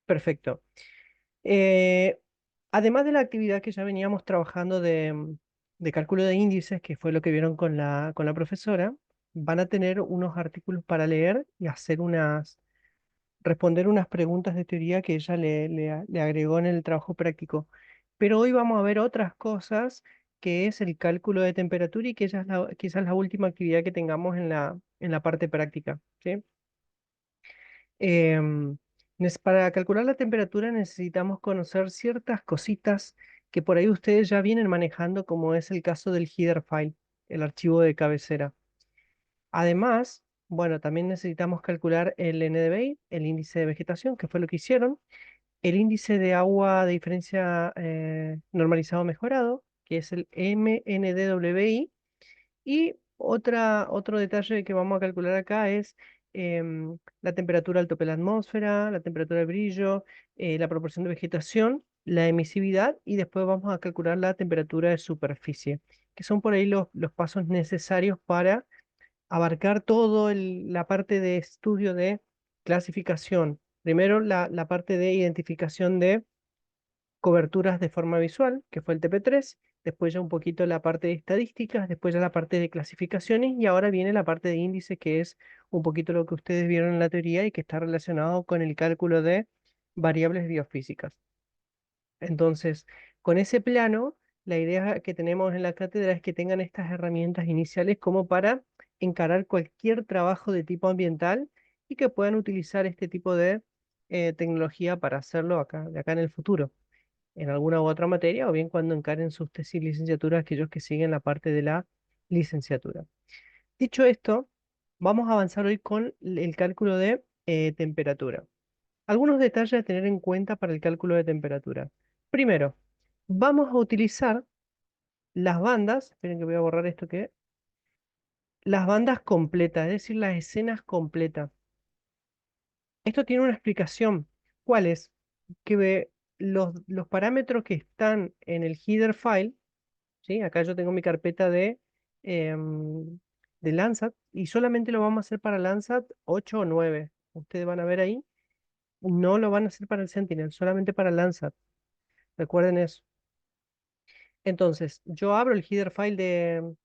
Perfecto. Eh, Además de la actividad que ya veníamos trabajando de cálculo de índices, que fue lo que vieron con la profesora, van a tener unos artículos para leer y responder unas preguntas de teoría que ella le agregó en el trabajo práctico. Pero hoy vamos a ver otras cosas, que es el cálculo de temperatura y que esa es quizás la última actividad que tengamos en la parte práctica, ¿sí? Em, para calcular la temperatura necesitamos conocer ciertas cositas que por ahí ustedes ya vienen manejando, como es el caso del header file, el archivo de cabecera. Además, bueno, también necesitamos calcular el NDVI, el índice de vegetación, que fue lo que hicieron, el índice de agua de diferencia normalizado mejorado, que es el MNDWI, y otro detalle que vamos a calcular acá es la temperatura al tope de la atmósfera, la temperatura de brillo, la proporción de vegetación, la emisividad y después vamos a calcular la temperatura de superficie, que son por ahí los pasos necesarios para abarcar todo la parte de estudio de clasificación. Primero la parte de identificación de coberturas de forma visual, que fue el TP3, después ya un poquito la parte de estadísticas, después ya la parte de clasificaciones y ahora viene la parte de índice, que es un poquito lo que ustedes vieron en la teoría y que está relacionado con el cálculo de variables biofísicas. Entonces, con ese plano, la idea que tenemos en la cátedra es que tengan estas herramientas iniciales como para encarar cualquier trabajo de tipo ambiental y que puedan utilizar este tipo de tecnología para hacerlo acá, de acá en el futuro en alguna u otra materia o bien cuando encaren sus tesis y licenciaturas aquellos que siguen la parte de la licenciatura. Dicho esto, vamos a avanzar hoy con el cálculo de temperatura. Algunos detalles a tener en cuenta para el cálculo de temperatura. Primero, vamos a utilizar las bandas, esperen que voy a borrar esto que, las bandas completas, es decir, las escenas completas. Esto tiene una explicación. ¿Cuál es? Que los parámetros que están en el header file. ¿Sí? Acá yo tengo mi carpeta de Landsat y solamente lo vamos a hacer para Landsat 8 o 9. Ustedes van a ver ahí, no lo van a hacer para el Sentinel, solamente para Landsat. Recuerden eso. Entonces, yo abro el header file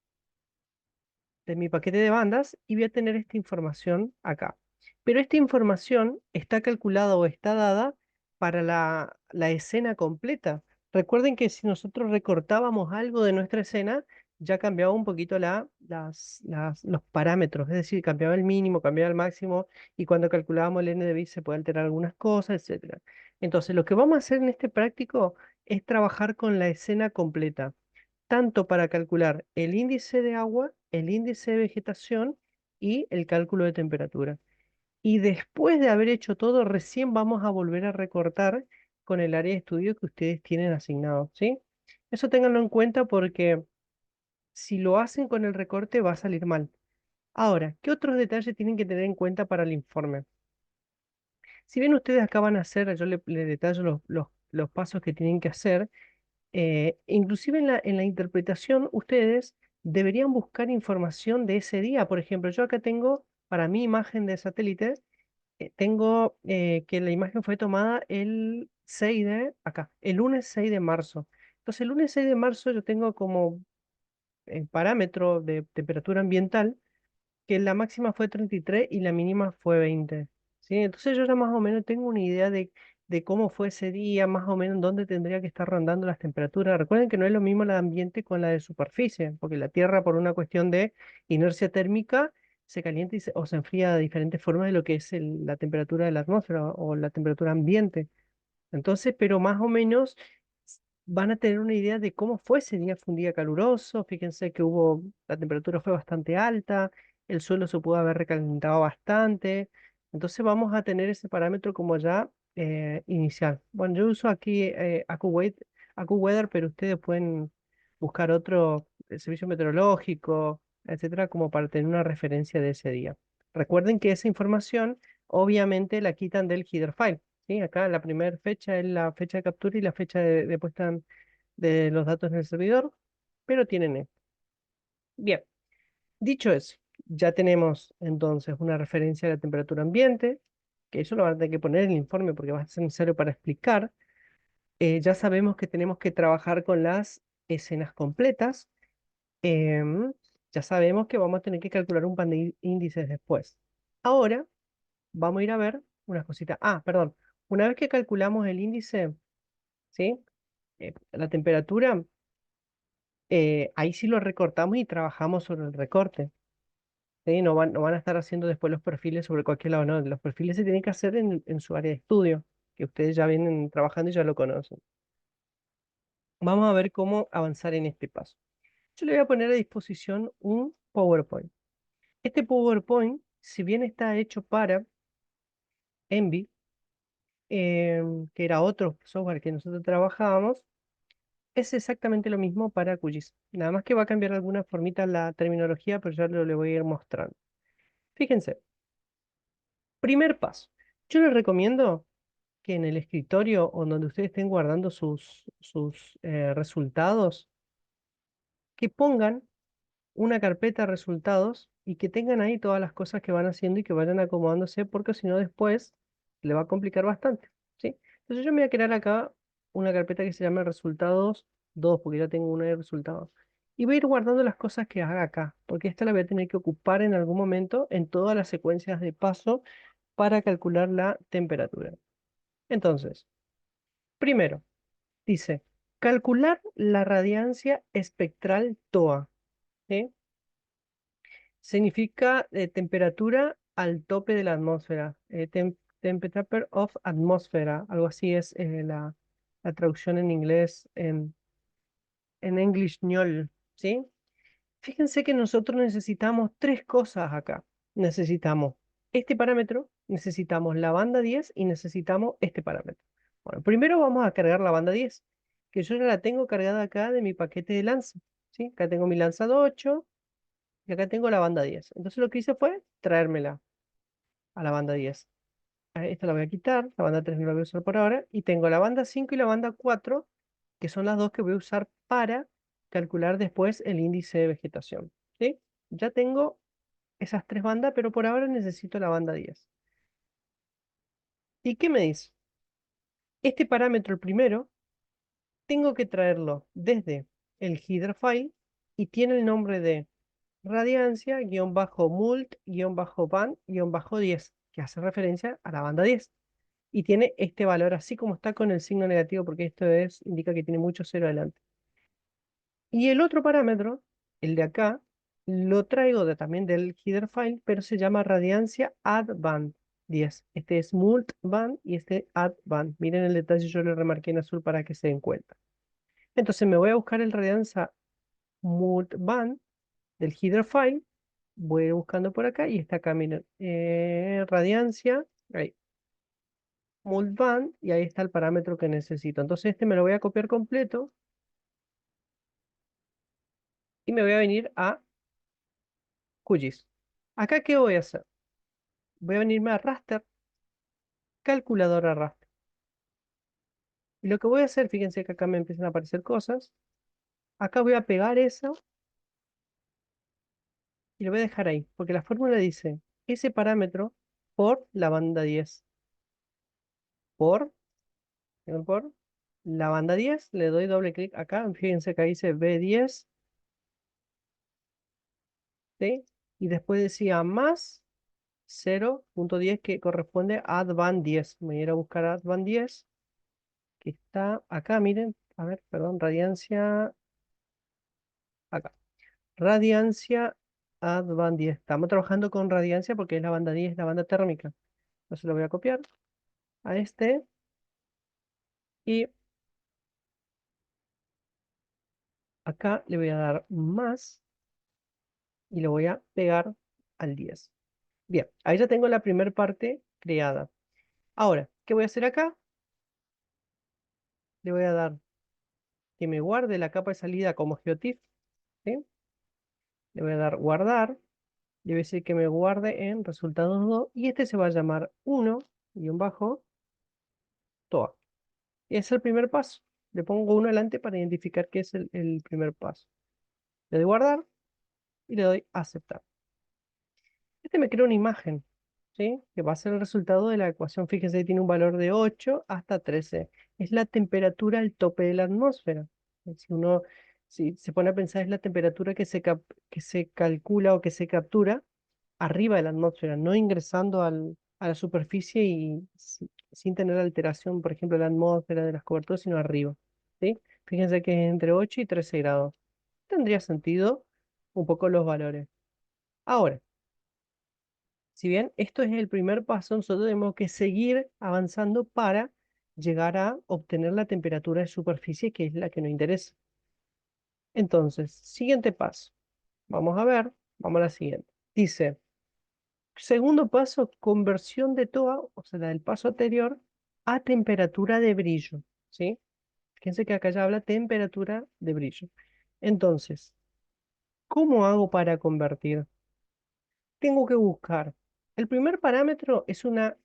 de mi paquete de bandas y voy a tener esta información acá. Pero esta información está calculada o está dada para la escena completa. Recuerden que si nosotros recortábamos algo de nuestra escena, ya cambiaba un poquito los parámetros, es decir, cambiaba el mínimo, cambiaba el máximo, y cuando calculábamos el NDVI se puede alterar algunas cosas, etcétera. Entonces, lo que vamos a hacer en este práctico es trabajar con la escena completa tanto para calcular el índice de agua, el índice de vegetación y el cálculo de temperatura. Y después de haber hecho todo, recién vamos a volver a recortar con el área de estudio que ustedes tienen asignado, ¿sí? Eso ténganlo en cuenta porque si lo hacen con el recorte va a salir mal. Ahora, ¿qué otros detalles tienen que tener en cuenta para el informe? Si bien ustedes acá van a hacer, yo le detallo los pasos que tienen que hacer, inclusive en la interpretación, ustedes deberían buscar información de ese día. Por ejemplo, yo acá tengo, para mi imagen de satélite, tengo que la imagen fue tomada el lunes 6 de marzo. Entonces, el lunes 6 de marzo yo tengo como parámetro de temperatura ambiental que la máxima fue 33 y la mínima fue 20. ¿Sí? Entonces yo ya más o menos tengo una idea de cómo fue ese día, más o menos dónde tendría que estar rondando las temperaturas. Recuerden que no es lo mismo la de ambiente con la de superficie, porque la Tierra por una cuestión de inercia térmica se calienta o se enfría de diferentes formas de lo que es la temperatura de la atmósfera o la temperatura ambiente. Entonces, pero más o menos van a tener una idea de cómo fue ese día. Fue un día caluroso, fíjense que la temperatura fue bastante alta, el suelo se pudo haber recalentado bastante. Entonces vamos a tener ese parámetro como ya inicial. Bueno, yo uso aquí AccuWeather, pero ustedes pueden buscar otro servicio meteorológico, etcétera, como para tener una referencia de ese día. Recuerden que esa información obviamente la quitan del header file. ¿Sí? Acá la primera fecha es la fecha de captura y la fecha de puesta de los datos en el servidor, pero tienen esto. Bien, dicho eso, ya tenemos entonces una referencia a la temperatura ambiente, que eso lo van a tener que poner en el informe porque va a ser necesario para explicar. Ya sabemos que tenemos que trabajar con las escenas completas. em, ya sabemos que vamos a tener que calcular un pan de índices después. Ahora vamos a ir a ver unas cositas. Ah, perdón. Una vez que calculamos el índice, ¿sí? La temperatura, ahí sí lo recortamos y trabajamos sobre el recorte. ¿Sí? No van a estar haciendo después los perfiles sobre cualquier lado, no. Los perfiles se tienen que hacer en su área de estudio, que ustedes ya vienen trabajando y ya lo conocen. Vamos a ver cómo avanzar en este paso. Yo le voy a poner a disposición un PowerPoint. Este PowerPoint, si bien está hecho para Envy, que era otro software que nosotros trabajábamos, es exactamente lo mismo para QGIS. Nada más que va a cambiar alguna formita la terminología, pero ya lo le voy a ir mostrando. Fíjense, primer paso. Yo les recomiendo que en el escritorio o donde ustedes estén guardando sus resultados, que pongan una carpeta de resultados y que tengan ahí todas las cosas que van haciendo y que vayan acomodándose, porque si no después le va a complicar bastante, ¿sí? Entonces yo me voy a crear acá una carpeta que se llama resultados 2 porque ya tengo una de resultados. Y voy a ir guardando las cosas que haga acá, porque esta la voy a tener que ocupar en algún momento en todas las secuencias de paso para calcular la temperatura. Entonces, primero, dice, calcular la radiancia espectral TOA, ¿sí? Significa temperatura al tope de la atmósfera. Temperature of atmosphere, algo así es la traducción en inglés en Englishñol, ¿sí? Fíjense que nosotros necesitamos tres cosas acá. Necesitamos este parámetro, necesitamos la banda 10 y necesitamos este parámetro. Bueno, primero vamos a cargar la banda 10, que yo ya la tengo cargada acá de mi paquete de lanza, ¿sí? Acá tengo mi lanzado 8 y acá tengo la banda 10. Entonces lo que hice fue traérmela a la banda 10. Esta la voy a quitar, la banda 3 no la voy a usar por ahora, y tengo la banda 5 y la banda 4, que son las dos que voy a usar para calcular después el índice de vegetación, ¿sí? Ya tengo esas tres bandas, pero por ahora necesito la banda 10. ¿Y qué me dice? Este parámetro, el primero, tengo que traerlo desde el header file y tiene el nombre de radiancia-mult-band-10, que hace referencia a la banda 10. Y tiene este valor así como está con el signo negativo, porque esto indica que tiene mucho cero adelante. Y el otro parámetro, el de acá, lo traigo también del header file, pero se llama radiancia add band 10. Este es mult band y este add band. Miren el detalle, yo lo remarqué en azul para que se den cuenta. Entonces me voy a buscar el radiancia mult band del header file, voy a ir buscando por acá y está acá, miren, radiancia, ahí, multiband, y ahí está el parámetro que necesito. Entonces este me lo voy a copiar completo y me voy a venir a QGIS. Acá, ¿qué voy a hacer? Voy a venirme a raster, calculadora raster. Y lo que voy a hacer, fíjense que acá me empiezan a aparecer cosas. Acá voy a pegar eso y lo voy a dejar ahí, porque la fórmula dice ese parámetro por la banda 10. Por, ¿tengo por? La banda 10, le doy doble clic acá, fíjense que ahí dice B10, ¿sí? Y después decía más 0.10 que corresponde a Advan 10. Me voy a ir a buscar Advan 10, que está acá, miren, a ver, perdón, radiancia, acá. Radiancia Advan 10. Estamos trabajando con radiancia porque es la banda 10, la banda térmica. Entonces lo voy a copiar a este y acá le voy a dar más y lo voy a pegar al 10. Bien, ahí ya tengo la primera parte creada. Ahora, ¿qué voy a hacer acá? Le voy a dar que me guarde la capa de salida como GeoTIFF, ¿sí? Le voy a dar guardar, le voy a decir que me guarde en resultados 2 y este se va a llamar 1-TOA. Y ese es el primer paso. Le pongo 1 adelante para identificar que es el primer paso. Le doy guardar y le doy aceptar. Este me crea una imagen. ¿sí? Que va a ser el resultado de la ecuación. Fíjense que tiene un valor de 8 hasta 13. Es la temperatura al tope de la atmósfera. Si uno si se pone a pensar, es la temperatura que se calcula o que se captura arriba de la atmósfera, no ingresando a la superficie y sin tener alteración, por ejemplo, de la atmósfera, de las coberturas, sino arriba, ¿sí? Fíjense que es entre 8 y 13 grados. Tendría sentido un poco los valores. Ahora, si bien esto es el primer paso, nosotros tenemos que seguir avanzando para llegar a obtener la temperatura de superficie, que es la que nos interesa. Entonces, siguiente paso. Vamos a ver, vamos a la siguiente. Dice, segundo paso, conversión de TOA, o sea, la del paso anterior, a temperatura de brillo, ¿sí? Fíjense que acá ya habla temperatura de brillo. Entonces, ¿cómo hago para convertir? Tengo que buscar. El primer parámetro es una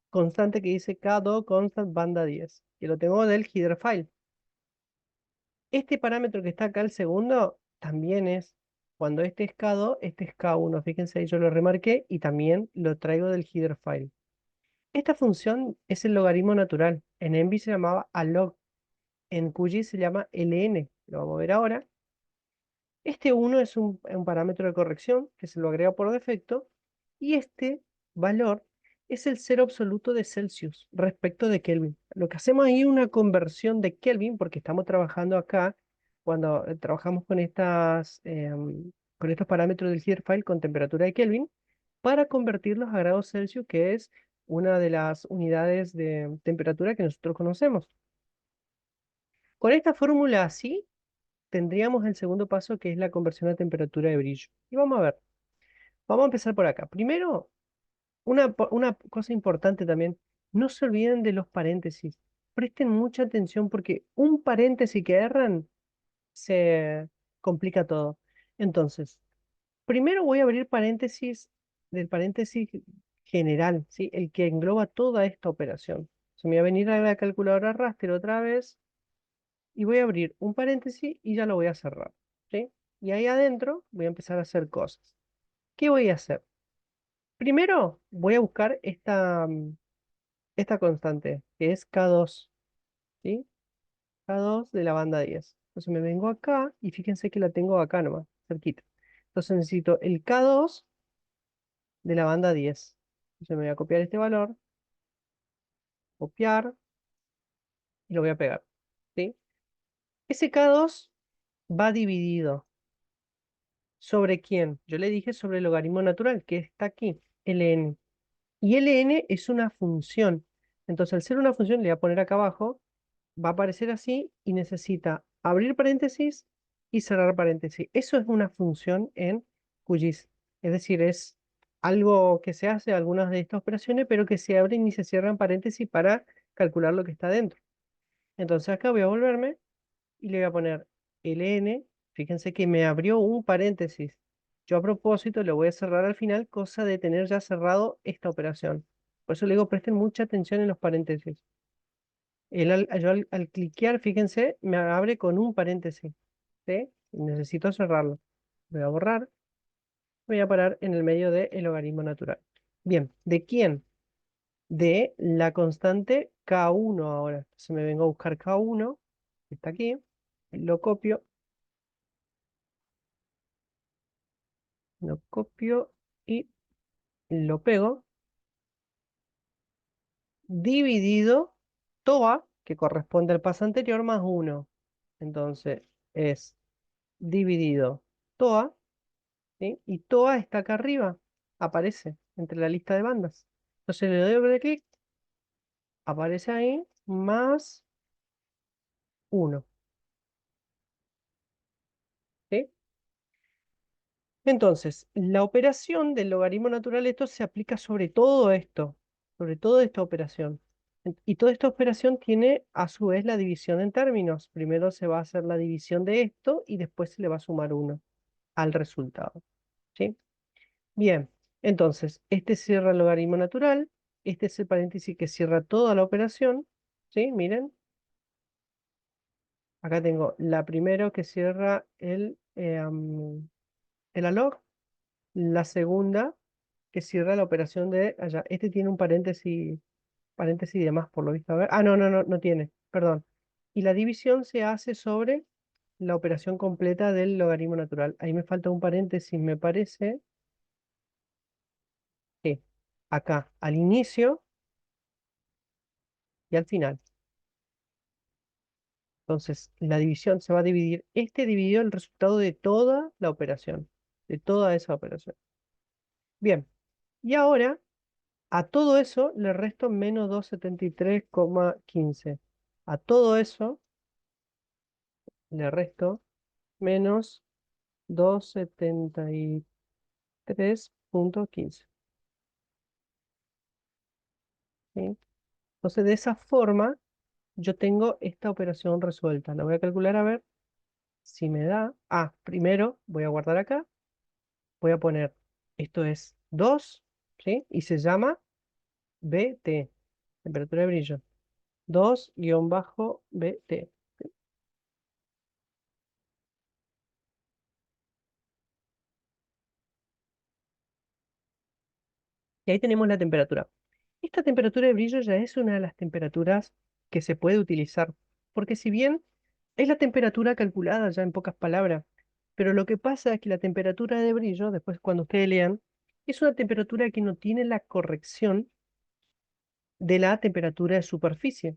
constante que dice K2 constant banda 10, que lo tengo del header file. Este parámetro que está acá, el segundo, también es, cuando este es K2, este es K1. Fíjense, ahí yo lo remarqué y también lo traigo del header file. Esta función es el logaritmo natural. En ENVI se llamaba alog, en QGIS se llama ln. Lo vamos a ver ahora. Este 1 es un parámetro de corrección que se lo agrega por defecto y este valor es el cero absoluto de Celsius respecto de Kelvin. Lo que hacemos ahí es una conversión de Kelvin porque estamos trabajando acá, cuando trabajamos con estos parámetros del header file con temperatura de Kelvin, para convertirlos a grados Celsius, que es una de las unidades de temperatura que nosotros conocemos. Con esta fórmula así, tendríamos el segundo paso que es la conversión a temperatura de brillo. Y vamos a ver, vamos a empezar por acá. Primero, una cosa importante también, no se olviden de los paréntesis. Presten mucha atención porque un paréntesis que erran se complica todo. Entonces, primero voy a abrir paréntesis del paréntesis general, ¿sí? El que engloba toda esta operación. Se me va a venir a la calculadora raster otra vez y voy a abrir un paréntesis y ya lo voy a cerrar, ¿sí? Y ahí adentro voy a empezar a hacer cosas. ¿Qué voy a hacer? Primero voy a buscar esta constante, que es K2, ¿sí? K2 de la banda 10. Entonces me vengo acá y fíjense que la tengo acá nomás, cerquita. Entonces necesito el K2 de la banda 10. Entonces me voy a copiar este valor, copiar y lo voy a pegar, ¿sí? Ese K2 va dividido. ¿Sobre quién? Yo le dije sobre el logaritmo natural, que está aquí, ln. Y ln es una función. Entonces, al ser una función, le voy a poner acá abajo, va a aparecer así y necesita abrir paréntesis y cerrar paréntesis. Eso es una función en QGIS. Es decir, es algo que se hace, algunas de estas operaciones, pero que se abren y se cierran paréntesis para calcular lo que está dentro. Entonces, acá voy a volverme y le voy a poner ln. Fíjense que me abrió un paréntesis. Yo a propósito le voy a cerrar al final, cosa de tener ya cerrado esta operación. Por eso le digo, presten mucha atención en los paréntesis. Yo al cliquear, fíjense, me abre con un paréntesis, ¿sí? Necesito cerrarlo. Voy a borrar, voy a parar en el medio del logaritmo natural. Bien, ¿de quién? De la constante K1 ahora. Entonces me vengo a buscar K1, que está aquí, lo copio y lo pego, dividido TOA, que corresponde al paso anterior, más 1. Entonces es dividido TOA, ¿sí? Y TOA está acá arriba, aparece entre la lista de bandas. Entonces le doy doble clic, aparece ahí, más 1, ¿sí? Entonces, la operación del logaritmo natural, esto se aplica sobre todo esto, sobre toda esta operación. Y toda esta operación tiene a su vez la división en términos. Primero se va a hacer la división de esto y después se le va a sumar 1 al resultado. ¿Sí? Bien, entonces, este cierra el logaritmo natural, este es el paréntesis que cierra toda la operación. ¿Sí? Miren, acá tengo la primero que cierra el alog, la segunda que cierra la operación de allá. Este tiene un paréntesis y demás, por lo visto. A ver. Ah, no tiene, perdón. Y la división se hace sobre la operación completa del logaritmo natural. Ahí me falta un paréntesis, me parece que acá, al inicio y al final. Entonces, la división se va a dividir. Este dividió el resultado de toda la operación, de toda esa operación. Bien, y ahora a todo eso le resto menos 273,15. A todo eso le resto menos 273,15. ¿Sí? Entonces, de esa forma, yo tengo esta operación resuelta. La voy a calcular a ver si me da. Ah, primero voy a guardar acá. Voy a poner, esto es 2, ¿sí? Y se llama BT, temperatura de brillo. 2-BT. Y ahí tenemos la temperatura. Esta temperatura de brillo ya es una de las temperaturas que se puede utilizar, porque si bien es la temperatura calculada ya en pocas palabras, pero lo que pasa es que la temperatura de brillo, después cuando ustedes lean, es una temperatura que no tiene la corrección de la temperatura de superficie,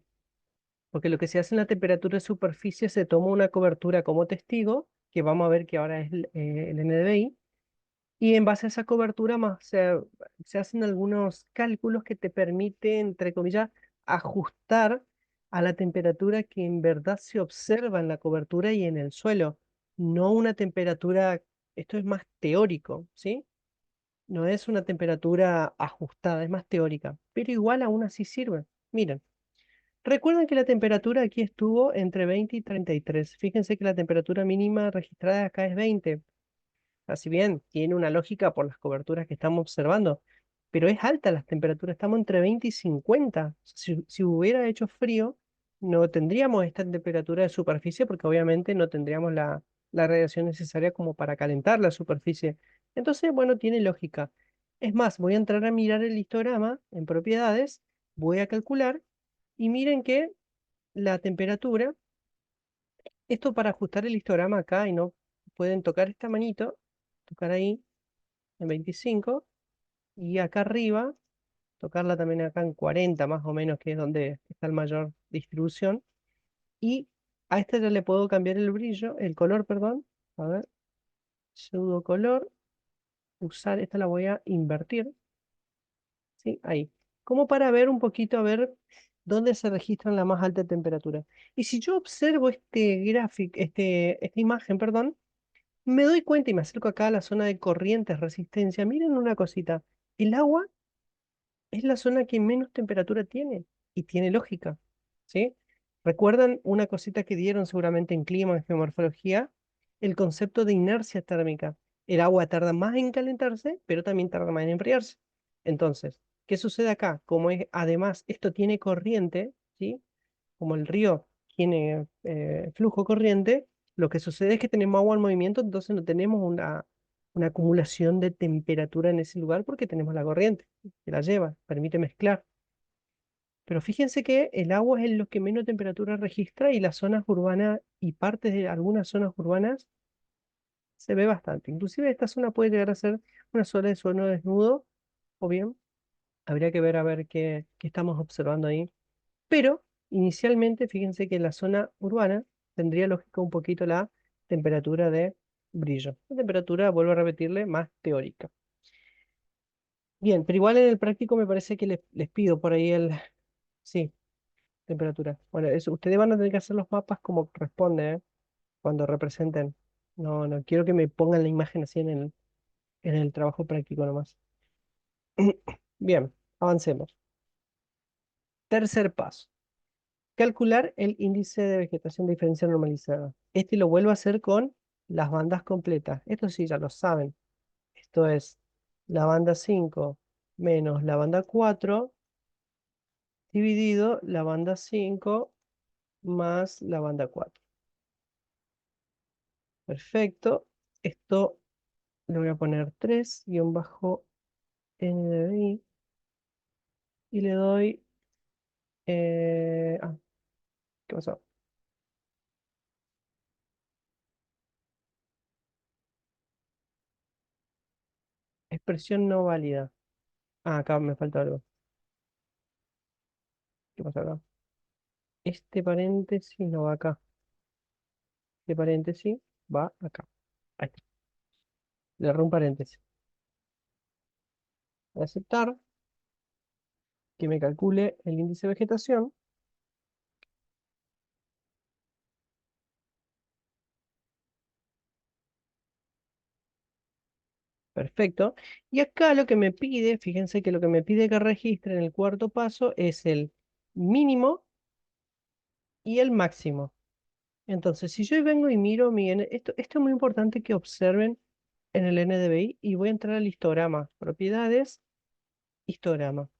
porque lo que se hace en la temperatura de superficie se toma una cobertura como testigo, que vamos a ver que ahora es el NDVI, y en base a esa cobertura más se hacen algunos cálculos que te permiten, entre comillas, ajustar a la temperatura que en verdad se observa en la cobertura y en el suelo, no una temperatura, esto es más teórico, ¿sí? No es una temperatura ajustada, es más teórica, pero igual aún así sirve. Miren, recuerden que la temperatura aquí estuvo entre 20 y 33. Fíjense que la temperatura mínima registrada acá es 20. Así bien, tiene una lógica por las coberturas que estamos observando, pero es alta las temperaturas, estamos entre 20 y 50. Si hubiera hecho frío, no tendríamos esta temperatura de superficie porque obviamente no tendríamos la radiación necesaria como para calentar la superficie. Entonces, bueno, tiene lógica. Es más, voy a entrar a mirar el histograma en propiedades, voy a calcular y miren que la temperatura, esto para ajustar el histograma acá y no pueden tocar esta manito, tocar ahí en 25 y acá arriba, tocarla también acá en 40 más o menos, que es donde está el mayor distribución. Y a este ya le puedo cambiar el brillo, el color, perdón. A ver, pseudo color, usar, esta la voy a invertir, ¿sí? Ahí. Como para ver un poquito, a ver dónde se registran la más alta temperatura. Y si yo observo este gráfico, esta imagen, perdón, me doy cuenta y me acerco acá a la zona de corrientes, resistencia. Miren una cosita. El agua es la zona que menos temperatura tiene y tiene lógica, ¿sí? ¿Recuerdan una cosita que dieron seguramente en clima, en geomorfología? El concepto de inercia térmica. El agua tarda más en calentarse, pero también tarda más en enfriarse. Entonces, ¿qué sucede acá? Como es, además esto tiene corriente, ¿sí? Como el río tiene flujo corriente, lo que sucede es que tenemos agua en movimiento, entonces no tenemos una acumulación de temperatura en ese lugar porque tenemos la corriente que la lleva, permite mezclar. Pero fíjense que el agua es lo que menos temperatura registra y las zonas urbanas y partes de algunas zonas urbanas se ve bastante. Inclusive esta zona puede llegar a ser una zona de suelo desnudo o bien habría que ver a ver qué estamos observando ahí. Pero inicialmente, fíjense que en la zona urbana tendría lógica un poquito la temperatura de brillo. La temperatura, vuelvo a repetirle, más teórica. Bien, pero igual en el práctico me parece que les pido por ahí el... Sí, temperatura. Bueno, eso, ustedes van a tener que hacer los mapas como corresponde, ¿eh? Cuando representen. No quiero que me pongan la imagen así en el trabajo práctico nomás. Bien, avancemos. Tercer paso. Calcular el índice de vegetación diferencial normalizada. Este lo vuelvo a hacer con las bandas completas. Esto sí, ya lo saben. Esto es la banda 5 menos la banda 4 dividido la banda 5 más la banda 4. Perfecto. Esto le voy a poner 3-4 NDVI y le doy... ¿qué pasó? Expresión no válida. Ah, acá me falta algo. ¿Qué pasa acá? Este paréntesis no va acá. Este paréntesis va acá. Ahí está. Le erré un paréntesis. Voy a aceptar que me calcule el índice de vegetación. Perfecto. Y acá lo que me pide, fíjense que lo que me pide que registre en el cuarto paso es el mínimo y el máximo. Entonces, si yo vengo y miro esto es muy importante que observen en el NDVI y voy a entrar al histograma, propiedades, histograma.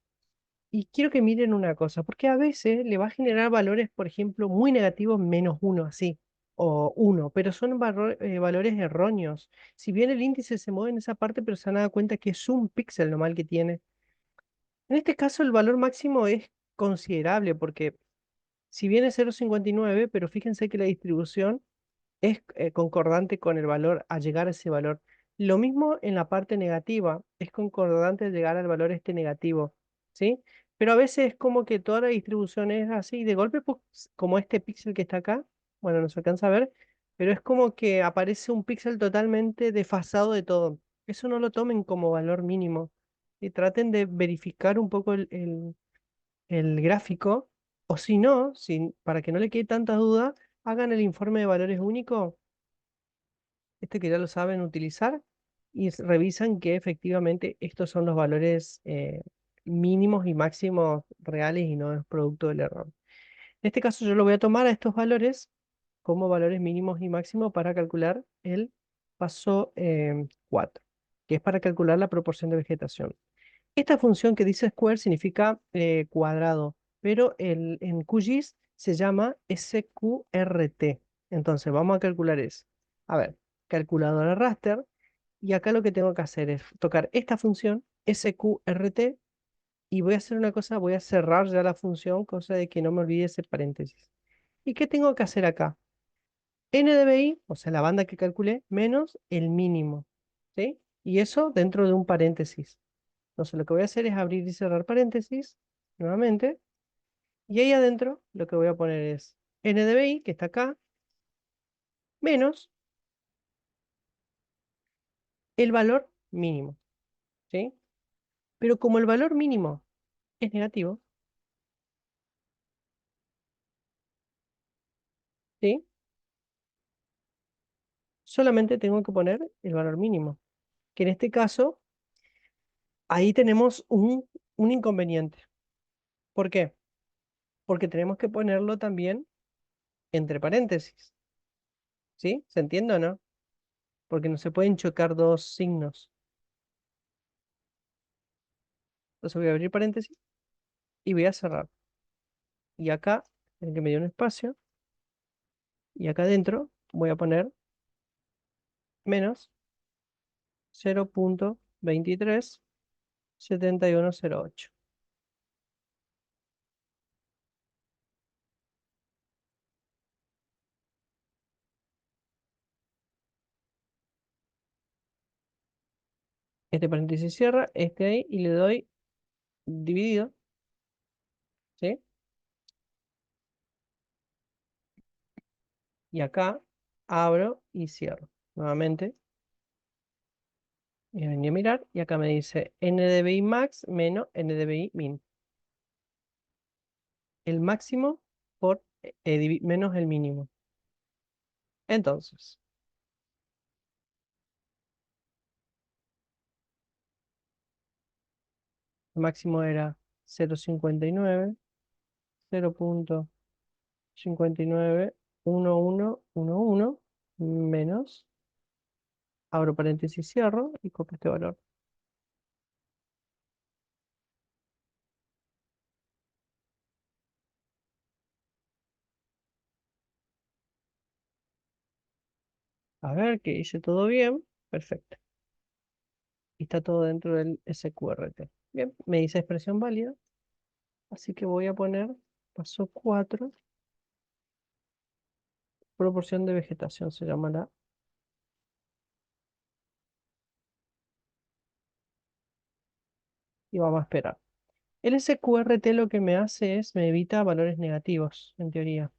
Y quiero que miren una cosa, porque a veces le va a generar valores, por ejemplo, muy negativos, -1, así, o 1, pero son valores erróneos. Si bien el índice se mueve en esa parte, pero se han dado cuenta que es un píxel lo mal que tiene. En este caso, el valor máximo es considerable, porque si bien es 0,59, pero fíjense que la distribución es concordante con el valor a llegar a ese valor. Lo mismo en la parte negativa, es concordante al llegar al valor este negativo, ¿sí? Pero a veces es como que toda la distribución es así, de golpe, pues, como este píxel que está acá, bueno, no se alcanza a ver, pero es como que aparece un píxel totalmente desfasado de todo. Eso no lo tomen como valor mínimo y traten de verificar un poco el gráfico, o si no, para que no le quede tanta duda, hagan el informe de valores único, este que ya lo saben utilizar, y revisan que efectivamente estos son los valores mínimos y máximos reales y no es producto del error. En este caso yo lo voy a tomar a estos valores como valores mínimos y máximos para calcular el paso 4, que es para calcular la proporción de vegetación. Esta función que dice square significa cuadrado, pero en QGIS se llama SQRT. Entonces vamos a calcular eso. A ver, calculadora raster, y acá lo que tengo que hacer es tocar esta función SQRT y voy a hacer una cosa, voy a cerrar ya la función, cosa de que no me olvide ese paréntesis. ¿Y qué tengo que hacer acá? NDVI, o sea, la banda que calculé, menos el mínimo, ¿sí? Y eso dentro de un paréntesis. Entonces lo que voy a hacer es abrir y cerrar paréntesis nuevamente. Y ahí adentro lo que voy a poner es NDVI, que está acá, menos el valor mínimo, ¿sí? Pero como el valor mínimo es negativo, ¿sí? Solamente tengo que poner el valor mínimo. Que en este caso, ahí tenemos un inconveniente. ¿Por qué? Porque tenemos que ponerlo también entre paréntesis, ¿sí? ¿Se entiende o no? Porque no se pueden chocar dos signos. Entonces voy a abrir paréntesis y voy a cerrar. Y acá, en el que me dio un espacio, y acá adentro voy a poner menos 0,237108. Este paréntesis cierra, este ahí, y le doy dividido, ¿sí? Y acá abro y cierro. Nuevamente, y venía a mirar, y acá me dice NDVI max menos NDVI min. El máximo por menos el mínimo. Entonces, el máximo era 0,59, 0,591111 menos, abro paréntesis, cierro y copio este valor. A ver que hice todo bien. Perfecto. y está todo dentro del SQRT. Bien, me dice expresión válida, así que voy a poner paso 4, proporción de vegetación se llamará, y vamos a esperar. El SQRT lo que me hace es, me evita valores negativos, en teoría,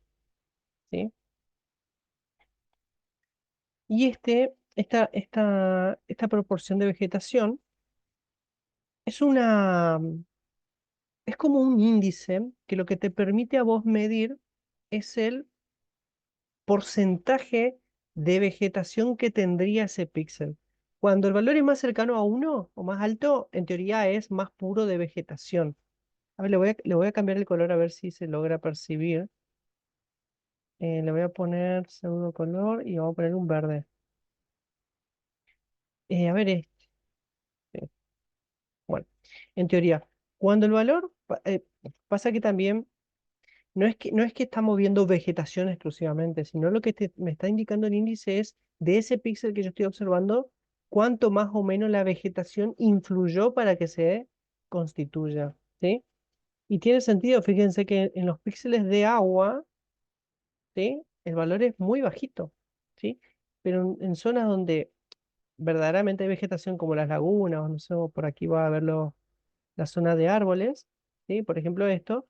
¿sí? Y esta proporción de vegetación es es como un índice que lo que te permite a vos medir es el porcentaje de vegetación que tendría ese píxel. Cuando el valor es más cercano a 1 o más alto, en teoría es más puro de vegetación. A ver, le voy a cambiar el color a ver si se logra percibir. Le voy a poner pseudo color y vamos a poner un verde. A ver, bueno, en teoría, cuando el valor, pasa que también no es que estamos viendo vegetación exclusivamente, sino lo que me está indicando el índice es de ese píxel que yo estoy observando, cuánto más o menos la vegetación influyó para que se constituya, ¿sí? Y tiene sentido, fíjense que en los píxeles de agua, ¿sí? El valor es muy bajito, ¿sí? Pero en zonas donde verdaderamente hay vegetación como las lagunas, o no sé, o por aquí va a haber la zona de árboles, ¿sí? Por ejemplo esto.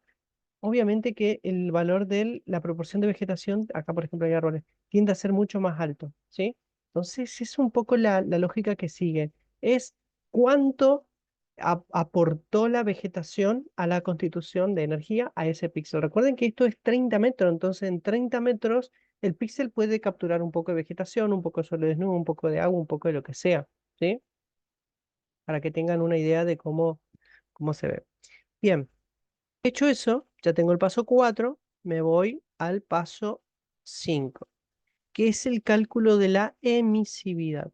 Obviamente que el valor de la proporción de vegetación, acá por ejemplo hay árboles, tiende a ser mucho más alto, ¿sí? Entonces es un poco la lógica que sigue. Es cuánto aportó la vegetación a la constitución de energía a ese píxel. Recuerden que esto es 30 metros, entonces en 30 metros el píxel puede capturar un poco de vegetación, un poco de suelo desnudo, un poco de agua, un poco de lo que sea, ¿sí? Para que tengan una idea de cómo se ve. Bien. Hecho eso, ya tengo el paso 4, me voy al paso 5, que es el cálculo de la emisividad.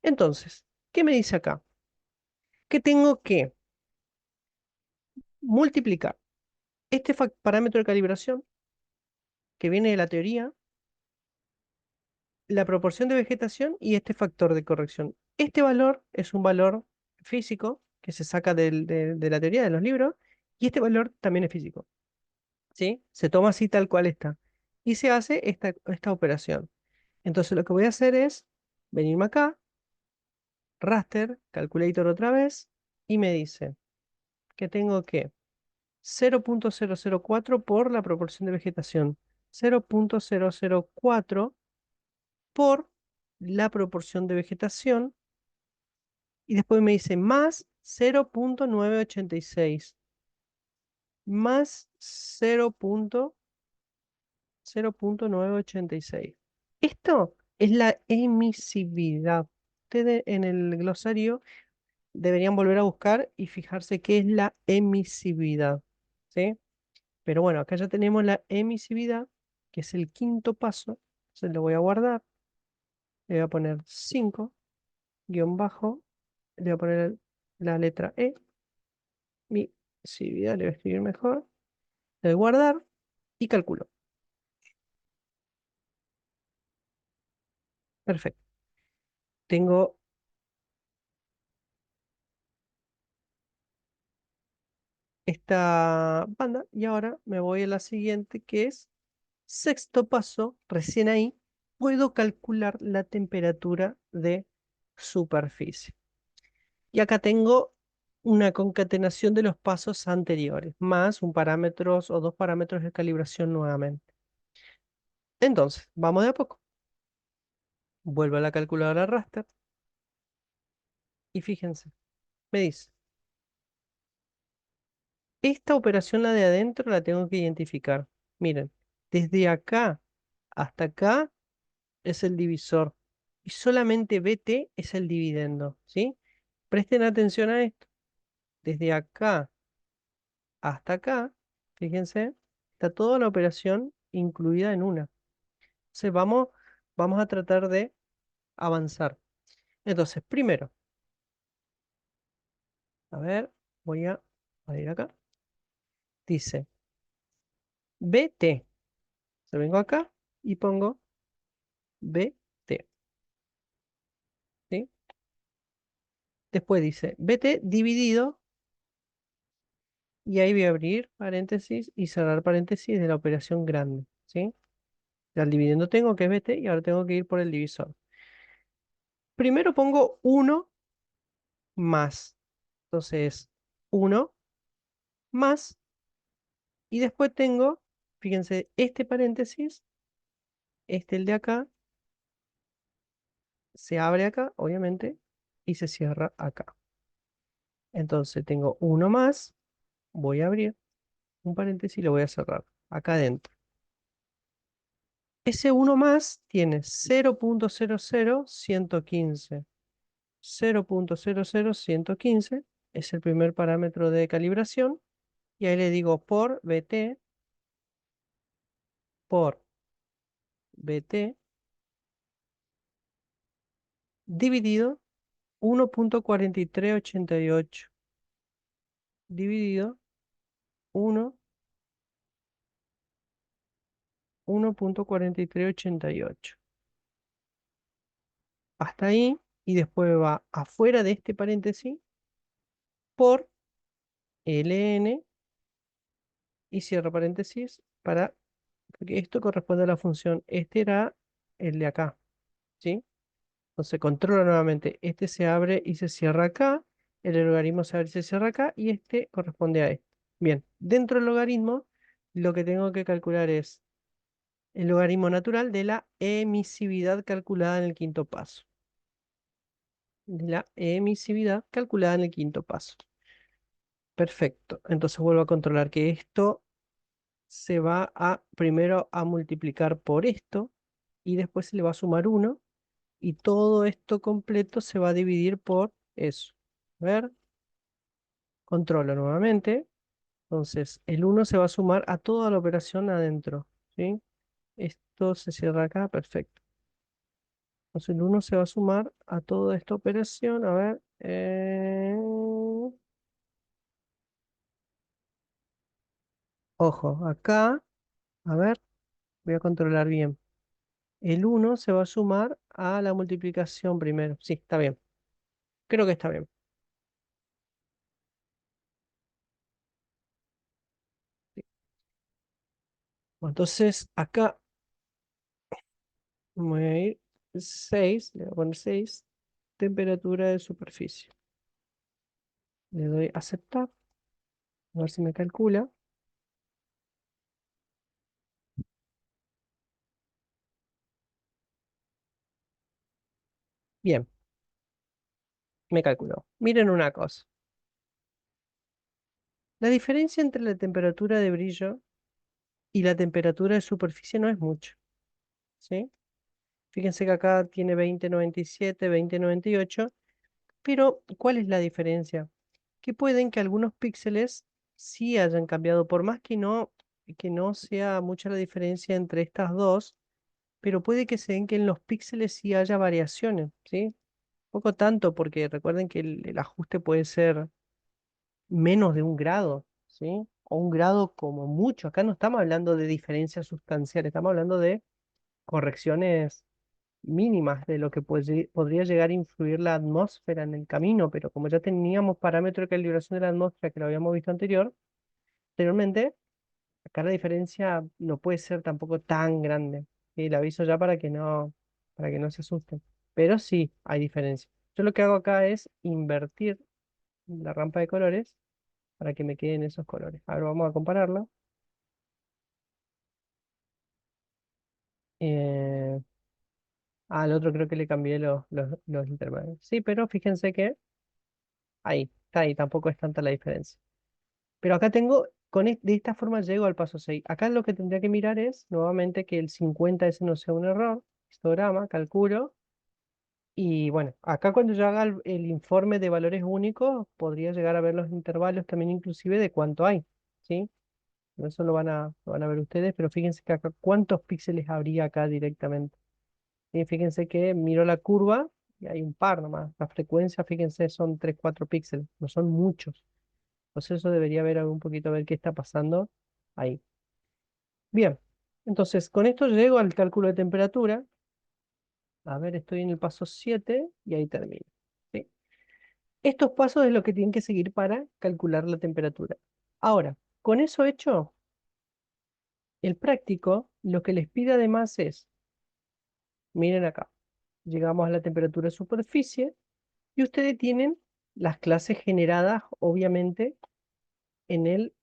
Entonces, ¿qué me dice acá? Que tengo que multiplicar este parámetro de calibración que viene de la teoría, la proporción de vegetación y este factor de corrección. Este valor es un valor físico que se saca de la teoría de los libros y este valor también es físico, ¿sí? Se toma así tal cual está y se hace esta operación. Entonces lo que voy a hacer es venirme acá, raster, calculator otra vez, y me dice que tengo que 0.004 por la proporción de vegetación, 0.004 por la proporción de vegetación, y después me dice más 0.986, más 0.986. Esto es la emisividad. Ustedes en el glosario deberían volver a buscar y fijarse qué es la emisividad, ¿sí? Pero bueno, acá ya tenemos la emisividad, que es el quinto paso. Se lo voy a guardar. Le voy a poner 5 guión bajo. Le voy a poner la letra E. Emisividad, le voy a escribir mejor. Le doy guardar y calculo. Perfecto. Tengo esta banda y ahora me voy a la siguiente, que es sexto paso, recién ahí, puedo calcular la temperatura de superficie. Y acá tengo una concatenación de los pasos anteriores, más un parámetro o dos parámetros de calibración nuevamente. Entonces, vamos de a poco. Vuelvo a la calculadora raster y fíjense, me dice, esta operación, la de adentro, la tengo que identificar. Miren, desde acá hasta acá es el divisor y solamente BT es el dividendo, ¿sí? Presten atención a esto. Desde acá hasta acá, fíjense, está toda la operación incluida en una. Entonces vamos a tratar de avanzar. Entonces, primero, a ver, a ir acá. Dice BT. Se vengo acá y pongo BT, ¿sí? Después dice BT dividido, y ahí voy a abrir paréntesis y cerrar paréntesis de la operación grande, ¿sí? Ya el dividendo tengo que es BT y ahora tengo que ir por el divisor. Primero pongo 1 más. Entonces, 1 más. Y después tengo, fíjense, este paréntesis, el de acá, se abre acá, obviamente, y se cierra acá. Entonces tengo 1 más, voy a abrir un paréntesis y lo voy a cerrar acá adentro. Ese 1 más tiene 0.00115. 0.00115 es el primer parámetro de calibración. Y ahí le digo por BT, por BT, dividido 1.4388, dividido 1, 1.4388. Hasta ahí, y después va afuera de este paréntesis por ln y cierro paréntesis porque esto corresponde a la función. Este era el de acá, ¿sí? Entonces controlo nuevamente. Este se abre y se cierra acá. El logaritmo se abre y se cierra acá. Y este corresponde a este. Bien, dentro del logaritmo, lo que tengo que calcular es el logaritmo natural de la emisividad calculada en el quinto paso. De la emisividad calculada en el quinto paso. Perfecto. Entonces vuelvo a controlar que esto se va a primero a multiplicar por esto y después se le va a sumar 1 y todo esto completo se va a dividir por eso. A ver, controlo nuevamente. Entonces el 1 se va a sumar a toda la operación adentro, ¿sí? Esto se cierra acá, perfecto. Entonces el 1 se va a sumar a toda esta operación. A ver. Ojo, acá, a ver, voy a controlar bien. El 1 se va a sumar a la multiplicación primero. Sí, está bien. Creo que está bien. Sí. Bueno, entonces acá voy a ir 6, le voy a poner 6, temperatura de superficie. Le doy a aceptar, a ver si me calcula. Bien, me calculó. Miren una cosa. La diferencia entre la temperatura de brillo y la temperatura de superficie no es mucho, ¿sí? Fíjense que acá tiene 2097, 2098, pero ¿cuál es la diferencia? Que pueden que algunos píxeles sí hayan cambiado, por más que no sea mucha la diferencia entre estas dos, pero puede que se den que en los píxeles sí haya variaciones, ¿sí? Poco tanto, porque recuerden que el ajuste puede ser menos de 1 grado, ¿sí? O 1 grado como mucho. Acá no estamos hablando de diferencias sustanciales, estamos hablando de correcciones mínimas de lo que podría llegar a influir la atmósfera en el camino, pero como ya teníamos parámetro de calibración de la atmósfera que lo habíamos visto anteriormente, acá la diferencia no puede ser tampoco tan grande. Y le aviso ya para que no se asusten. Pero sí hay diferencia. Yo lo que hago acá es invertir la rampa de colores para que me queden esos colores. Ahora vamos a compararlo. Eh, Al otro creo que le cambié los intermedios. Sí, pero fíjense que ahí, está ahí, tampoco es tanta la diferencia. Pero acá tengo, de esta forma llego al paso 6. Acá lo que tendría que mirar es, nuevamente, que el 50 ese no sea un error. Histograma, calculo. Y bueno, acá cuando yo haga el informe de valores únicos, podría llegar a ver los intervalos también inclusive de cuánto hay, ¿sí? Eso lo van a ver ustedes, pero fíjense que acá cuántos píxeles habría acá directamente. Y fíjense que miro la curva y hay un par nomás. La frecuencia, fíjense, son 3 4 píxeles, no son muchos. Entonces eso debería ver un poquito a ver qué está pasando ahí. Bien, entonces con esto llego al cálculo de temperatura. A ver, estoy en el paso 7 y ahí termino. ¿Sí? Estos pasos es lo que tienen que seguir para calcular la temperatura. Ahora, con eso hecho, el práctico lo que les pide además es, miren acá, llegamos a la temperatura de superficie y ustedes tienen las clases generadas, obviamente, en el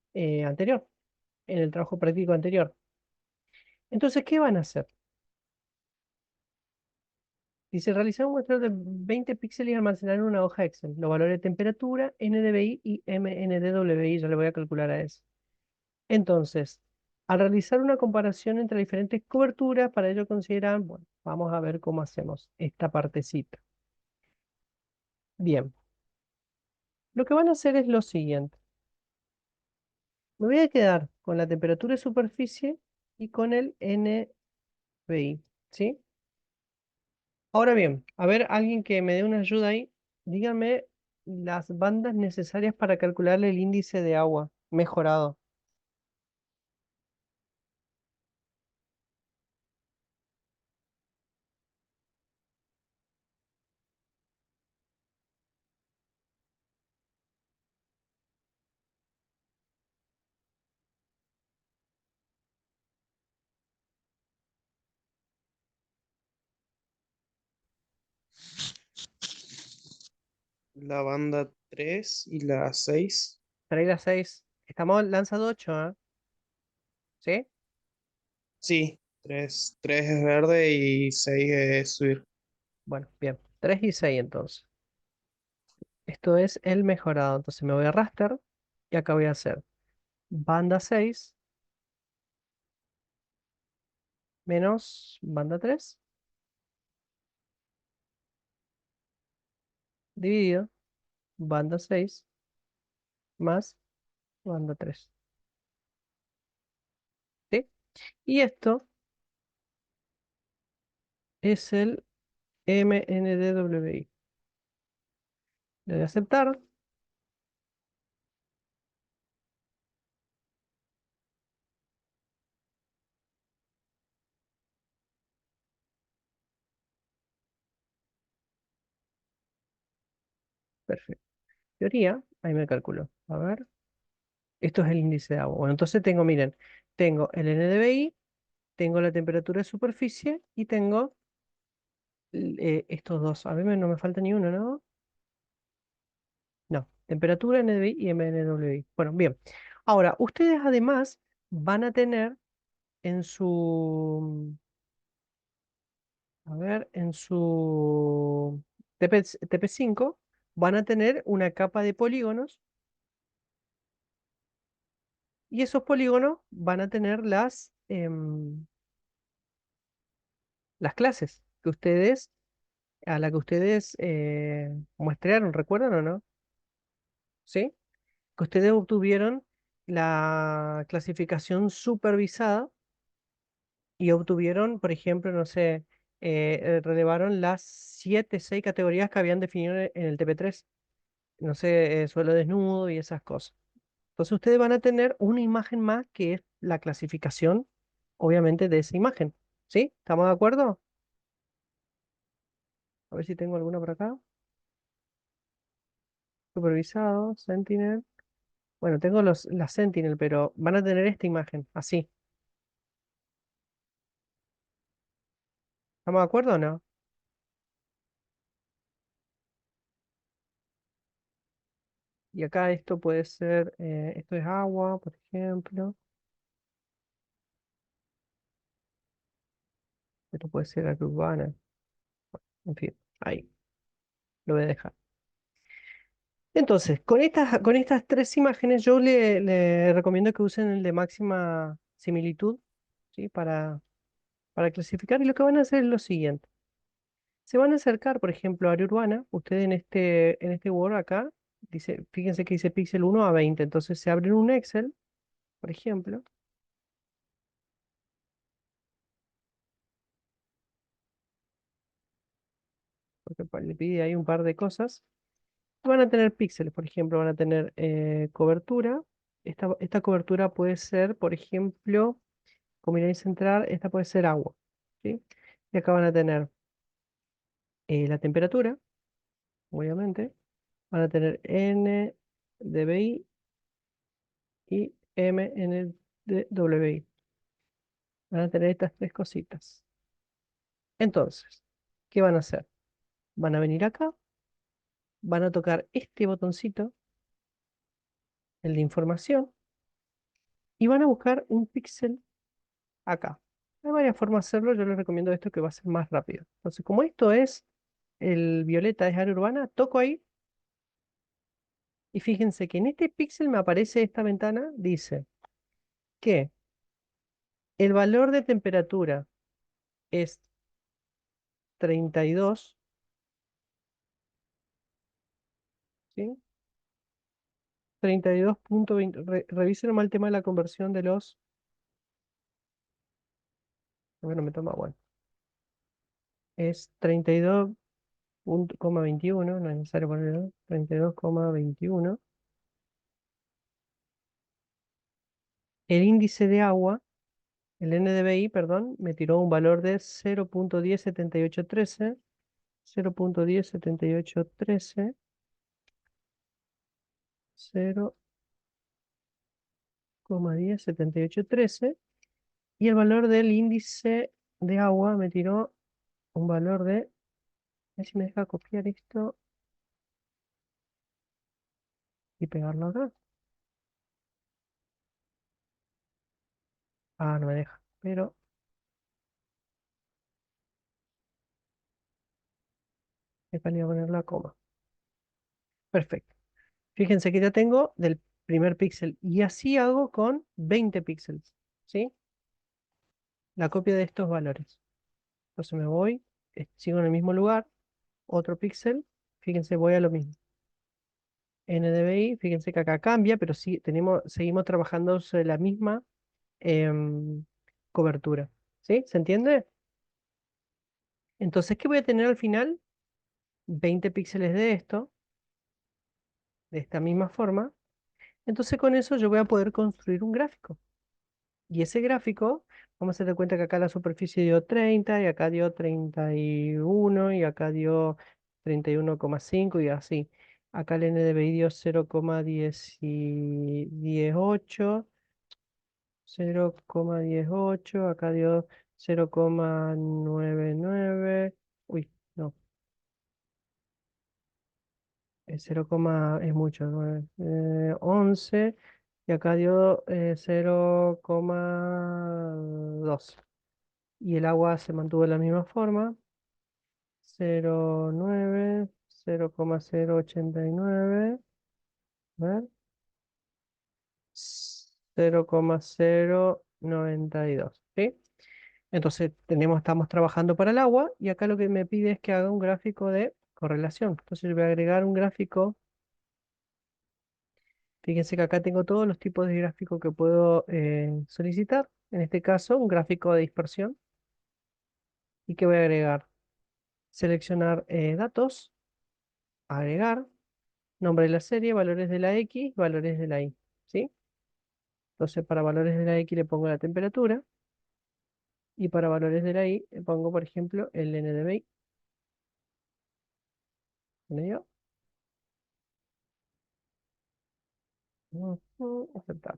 anterior, en el trabajo práctico anterior. Entonces, ¿qué van a hacer? Dice, realizar un muestreo de 20 píxeles y almacenar en una hoja Excel. Los valores de temperatura, NDVI y MNDWI, ya le voy a calcular a eso. Entonces, al realizar una comparación entre diferentes coberturas, para ello consideran, bueno, vamos a ver cómo hacemos esta partecita. Bien, lo que van a hacer es lo siguiente. Me voy a quedar con la temperatura de superficie y con el NBI, ¿sí? Ahora bien, a ver, alguien que me dé una ayuda ahí, dígame las bandas necesarias para calcular el índice de agua mejorado. La banda 3 y la 6. Trae las 6. Estamos lanzando 8, ¿ah? ¿Sí? Sí, tres es verde y 6 es subir. Bueno, bien. 3 y 6 entonces. Esto es el mejorado. Entonces me voy a raster y acá voy a hacer banda 6 menos banda 3 dividido banda 6 más banda 3. ¿Sí? Y esto es el MNDWI. Le doy a aceptar. Perfecto. Teoría, ahí me calculo. A ver, esto es el índice de agua. Bueno, entonces tengo, miren, tengo el NDVI, tengo la temperatura de superficie y tengo estos dos. A mí no me falta ni uno, ¿no? No, temperatura, NDVI y MNWI. Bueno, bien. Ahora, ustedes además van a tener en su, a ver, en su TP5, van a tener una capa de polígonos y esos polígonos van a tener las clases que ustedes, a la que ustedes muestrearon, ¿recuerdan o no? ¿Sí? Que ustedes obtuvieron la clasificación supervisada y obtuvieron, por ejemplo, no sé, relevaron las 7, 6 categorías que habían definido en el TP3, no sé, suelo desnudo y esas cosas. Entonces ustedes van a tener una imagen más que es la clasificación, obviamente, de esa imagen. ¿Sí? ¿Estamos de acuerdo? A ver si tengo alguna por acá. Supervisado, Sentinel. Bueno, tengo las Sentinel, pero van a tener esta imagen, así. ¿Estamos de acuerdo o no? Y acá esto puede ser, esto es agua, por ejemplo. Esto puede ser área urbana. En fin, ahí lo voy a dejar. Entonces, con estas tres imágenes, yo le recomiendo que usen el de máxima similitud, ¿sí? Para clasificar. Y lo que van a hacer es lo siguiente. Se van a acercar, por ejemplo, a área urbana. Ustedes en este Word acá, dice, fíjense que dice píxel 1 a 20. Entonces se abren un Excel, por ejemplo, porque le pide ahí un par de cosas. Van a tener píxeles, por ejemplo, van a tener cobertura. Esta cobertura puede ser, por ejemplo, como iréis a entrar, esta puede ser agua, ¿sí? Y acá van a tener la temperatura, obviamente. Van a tener N dBi y M N dWi. Van a tener estas tres cositas. Entonces, ¿qué van a hacer? Van a venir acá, van a tocar este botoncito, el de información, y van a buscar un píxel acá. Hay varias formas de hacerlo, yo les recomiendo esto que va a ser más rápido. Entonces, como esto es el violeta, es área urbana, toco ahí y fíjense que en este píxel me aparece esta ventana, dice que el valor de temperatura es 32, ¿sí? 32.20. Revisen mal el tema de la conversión de los. Bueno, me toma, bueno. Es 32,21, no es necesario ponerlo. 32,21. El índice de agua, el NDVI, perdón, me tiró un valor de 0.107813. 0.107813. 0,107813. Y el valor del índice de agua me tiró un valor de. A ver si me deja copiar esto y pegarlo acá. Ah, no me deja. Pero es para poner la coma. Perfecto. Fíjense que ya tengo del primer píxel. Y así hago con 20 píxeles. ¿Sí? La copia de estos valores. Entonces me voy, sigo en el mismo lugar, otro píxel. Fíjense, voy a lo mismo. NDVI, fíjense que acá cambia, pero sí seguimos trabajando sobre la misma em, cobertura. ¿Sí? ¿Se entiende? Entonces, ¿qué voy a tener al final? 20 píxeles de esto, de esta misma forma. Entonces, con eso yo voy a poder construir un gráfico. Y ese gráfico, vamos a dar cuenta que acá la superficie dio 30, y acá dio 31, y acá dio 31,5 y así. Acá el NDVI dio 0,18, 0,18, acá dio 0,99. Uy, no, es 0, es mucho, 11, y acá dio 0,2. Y el agua se mantuvo de la misma forma, 0,9, 0,089, a ver, 0,092, ¿sí? Entonces estamos trabajando para el agua y acá lo que me pide es que haga un gráfico de correlación. Entonces yo voy a agregar un gráfico. Fíjense que acá tengo todos los tipos de gráfico que puedo solicitar. En este caso, un gráfico de dispersión. ¿Y qué voy a agregar? Seleccionar datos, agregar, nombre de la serie, valores de la X, valores de la Y. ¿Sí? Entonces, para valores de la X le pongo la temperatura y para valores de la Y le pongo, por ejemplo, el NDVI. ¿Entendido? Aceptar.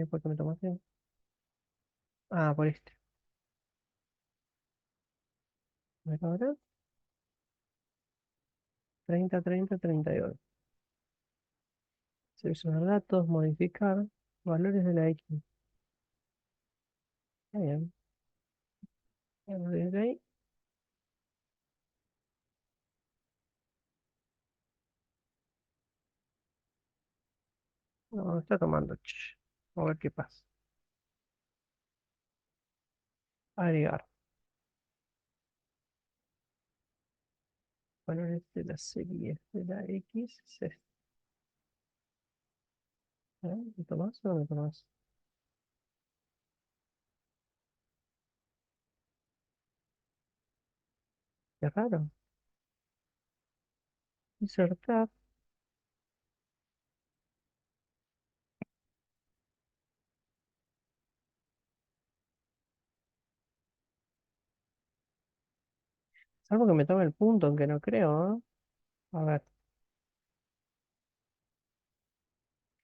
¿Por qué me tomaste? Ah, por este. ¿Me acaba? 30, 30, 32. Seleccionar datos, modificar, valores de la X. Está bien. Valores de la Y. No, está tomando. A ver qué pasa. Agregar. Valores de la serie de la X. Es este. ¿Me tomas o no me tomas? Qué raro. Insertar. Salvo que me tome el punto, aunque no creo, ¿eh? A ver,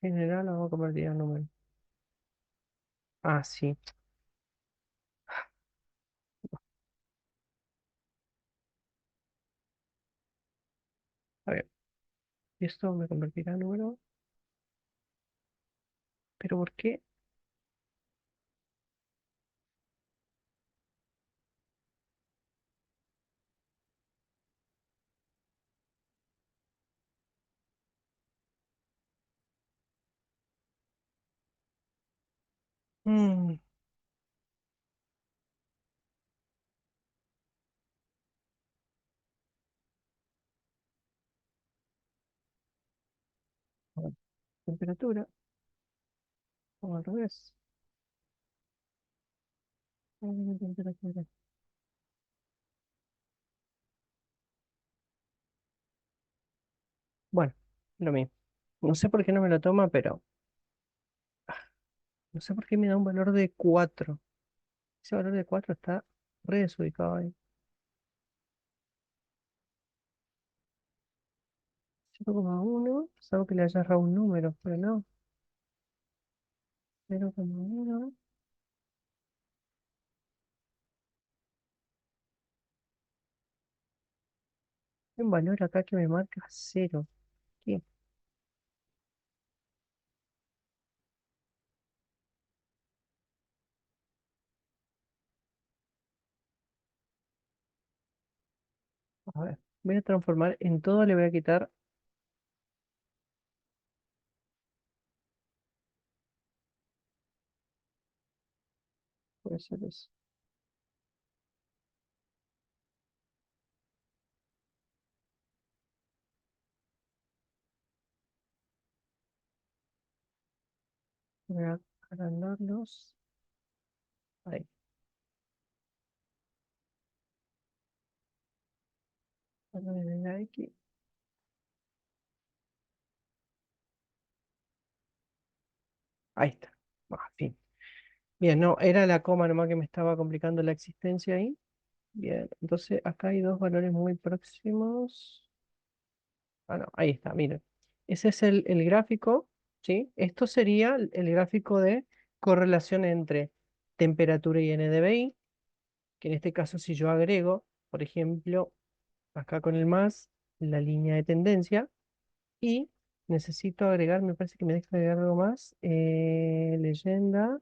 general, vamos a convertir a número. Ah, sí. A ver, esto me convertirá en número. ¿Pero por qué? Mm, a ver, temperatura, o al revés. Temperatura. Bueno, lo mismo. No sé por qué no me lo toma, pero no sé por qué me da un valor de 4. Ese valor de 4 está re desubicado ahí. 0,1, salvo que le haya errado un número, pero no. 0,1. Hay un valor acá que me marca 0. ¿Qué? A ver, voy a transformar en todo, le voy a quitar. Puede ser eso. Voy a agrandarlos. Ahí. Ponerle la X. Ahí está. Ah, fin. Bien, no, era la coma nomás que me estaba complicando la existencia ahí. Bien, entonces acá hay dos valores muy próximos. Ah, no, ahí está, miren. Ese es el gráfico, ¿sí? Esto sería el gráfico de correlación entre temperatura y NDVI, que en este caso si yo agrego, por ejemplo, acá con el más, la línea de tendencia, y necesito agregar, me parece que me deja agregar algo más, leyenda.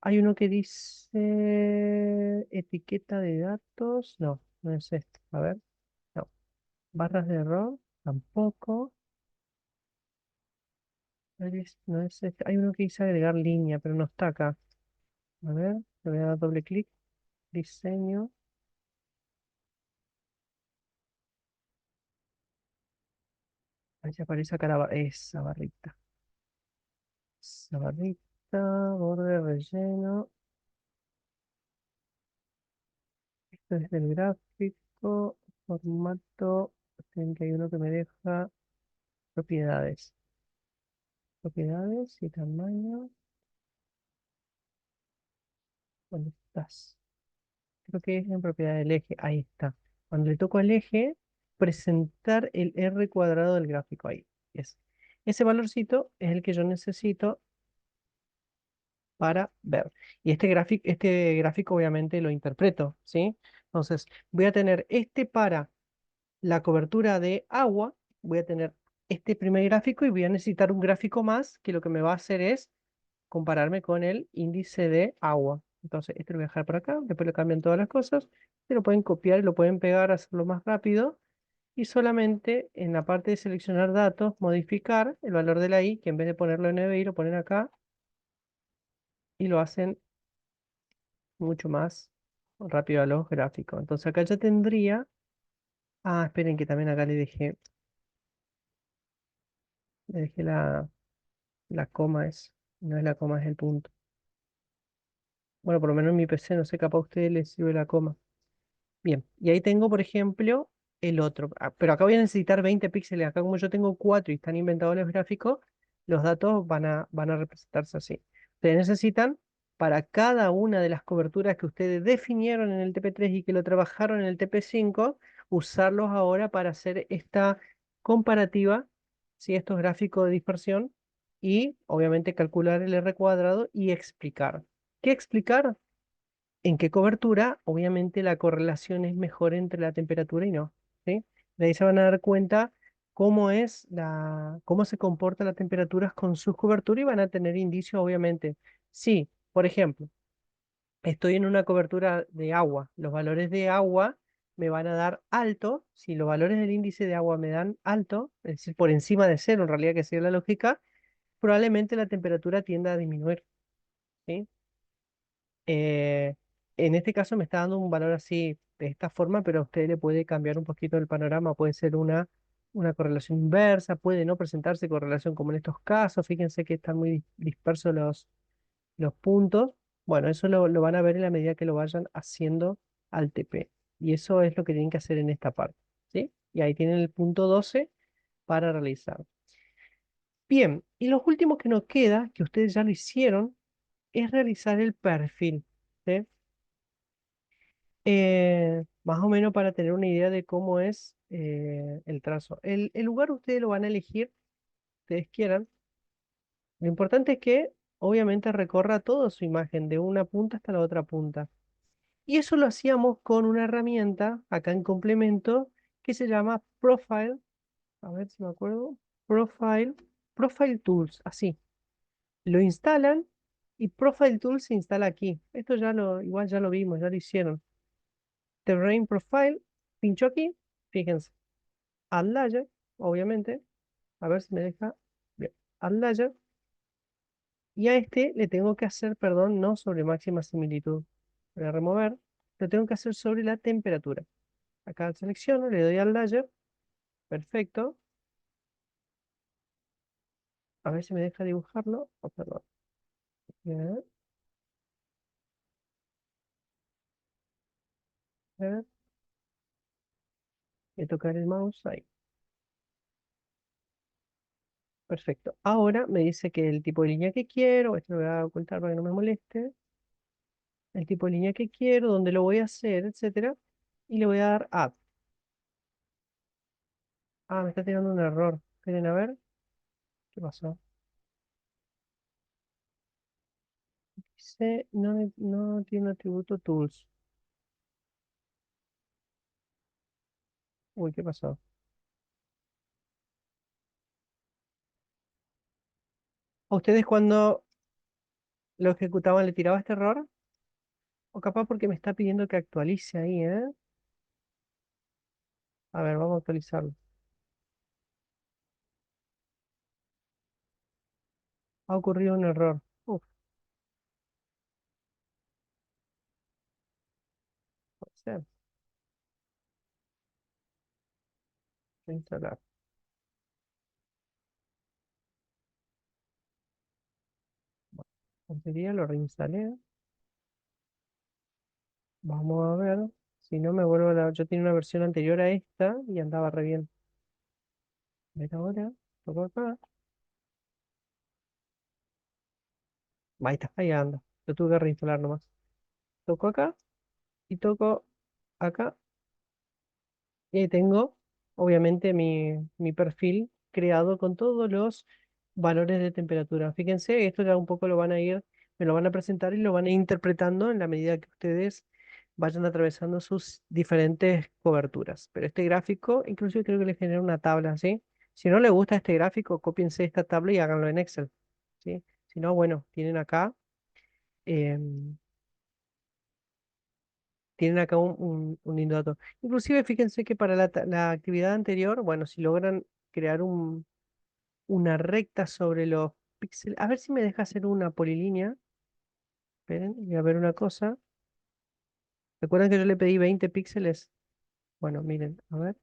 Hay uno que dice etiqueta de datos, no, no es esto, a ver, no. Barras de error, tampoco. No es este. Hay uno que dice agregar línea, pero no está acá. A ver, le voy a dar doble clic. Diseño. Ahí se aparece acá esa barrita. Esa barrita, borde relleno. Esto es del gráfico. Formato. Tienen que hay uno que me deja propiedades. Propiedades y tamaño. ¿Dónde estás? Creo que es en propiedad del eje. Ahí está. Cuando le toco al eje, presentar el R cuadrado del gráfico. Ahí. Es. Ese valorcito es el que yo necesito para ver. Y este gráfico obviamente lo interpreto, ¿sí? Entonces, voy a tener este para la cobertura de agua. Voy a tener este primer gráfico y voy a necesitar un gráfico más que lo que me va a hacer es compararme con el índice de agua. Entonces, este lo voy a dejar por acá, después le cambian todas las cosas, se lo pueden copiar y lo pueden pegar, hacerlo más rápido, y solamente en la parte de seleccionar datos, modificar el valor de la i, que en vez de ponerlo en NBI lo ponen acá, y lo hacen mucho más rápido a los gráficos. Entonces acá ya tendría, esperen que también acá le dejé la coma, no es la coma, es el punto. Bueno, por lo menos en mi PC, no sé, capaz a ustedes les sirve la coma. Bien, y ahí tengo, por ejemplo, el otro. Pero acá voy a necesitar 20 píxeles. Acá como yo tengo 4 y están inventados los gráficos, los datos van a representarse así. Ustedes necesitan para cada una de las coberturas que ustedes definieron en el TP3 y que lo trabajaron en el TP5, usarlos ahora para hacer esta comparativa, ¿sí? Estos gráficos de dispersión y obviamente calcular el R cuadrado y explicar. ¿Qué explicar? En qué cobertura, obviamente la correlación es mejor entre la temperatura y no, ¿sí? De ahí se van a dar cuenta cómo se comporta la temperatura con sus coberturas y van a tener indicios, obviamente. Sí, por ejemplo, estoy en una cobertura de agua. Los valores de agua me van a dar alto. Si los valores del índice de agua me dan alto, es decir, por encima de cero, en realidad que sería la lógica, probablemente la temperatura tienda a disminuir, ¿sí? Eh, en este caso me está dando un valor así de esta forma, pero a usted le puede cambiar un poquito el panorama. Puede ser una correlación inversa, puede no presentarse correlación como en estos casos. Fíjense que están muy dispersos los puntos. Bueno, eso lo van a ver en la medida que lo vayan haciendo al TP. Y eso es lo que tienen que hacer en esta parte, ¿sí? Y ahí tienen el punto 12 para realizar. Bien, y los últimos que nos queda, que ustedes ya lo hicieron, es realizar el perfil, ¿sí? Más o menos para tener una idea de cómo es el trazo. El lugar ustedes lo van a elegir, ustedes quieran. Lo importante es que obviamente recorra toda su imagen, de una punta hasta la otra punta. Y eso lo hacíamos con una herramienta, acá en complemento, que se llama Profile. A ver si me acuerdo. Profile, Profile Tools, así. Lo instalan y Profile Tools se instala aquí. Esto igual ya lo vimos, ya lo hicieron. Terrain Profile, pincho aquí, fíjense, Add Layer, obviamente, a ver si me deja, bien, Add Layer, y a este le tengo que hacer, perdón, no sobre máxima similitud, voy a remover, lo tengo que hacer sobre la temperatura. Acá selecciono, le doy al Layer, perfecto, a ver si me deja dibujarlo, oh, perdón, bien, a ver, voy a tocar el mouse ahí, perfecto. Ahora me dice que el tipo de línea que quiero, esto lo voy a ocultar para que no me moleste, el tipo de línea que quiero, dónde lo voy a hacer, etcétera, y le voy a dar Add. Ah, me está tirando un error. Esperen a ver, ¿qué pasó? Dice, no tiene atributo tools. Uy, ¿qué pasó? ¿A ustedes cuando lo ejecutaban le tiraba este error? O capaz porque me está pidiendo que actualice ahí, ¿eh? A ver, vamos a actualizarlo. Ha ocurrido un error. Uf, puede ser. Instalar. Sería, lo reinstalé. Vamos a ver. Si no me vuelvo a la... Yo tenía una versión anterior a esta y andaba re bien. A ver ahora. Toco acá. Ahí está, ahí anda. Lo tuve que reinstalar nomás. Toco acá y toco acá. Y ahí tengo, obviamente, mi perfil creado con todos los valores de temperatura. Fíjense, esto ya un poco me lo van a presentar y lo van a ir interpretando en la medida que ustedes vayan atravesando sus diferentes coberturas. Pero este gráfico, inclusive creo que les genera una tabla, ¿sí? Si no les gusta este gráfico, cópiense esta tabla y háganlo en Excel, ¿sí? Si no, bueno, em, tienen acá un lindo dato. Inclusive fíjense que para la actividad anterior, bueno, si logran crear una recta sobre los píxeles, a ver si me deja hacer una polilínea. Esperen, voy a ver una cosa. ¿Recuerdan que yo le pedí 20 píxeles? Bueno, miren, a ver,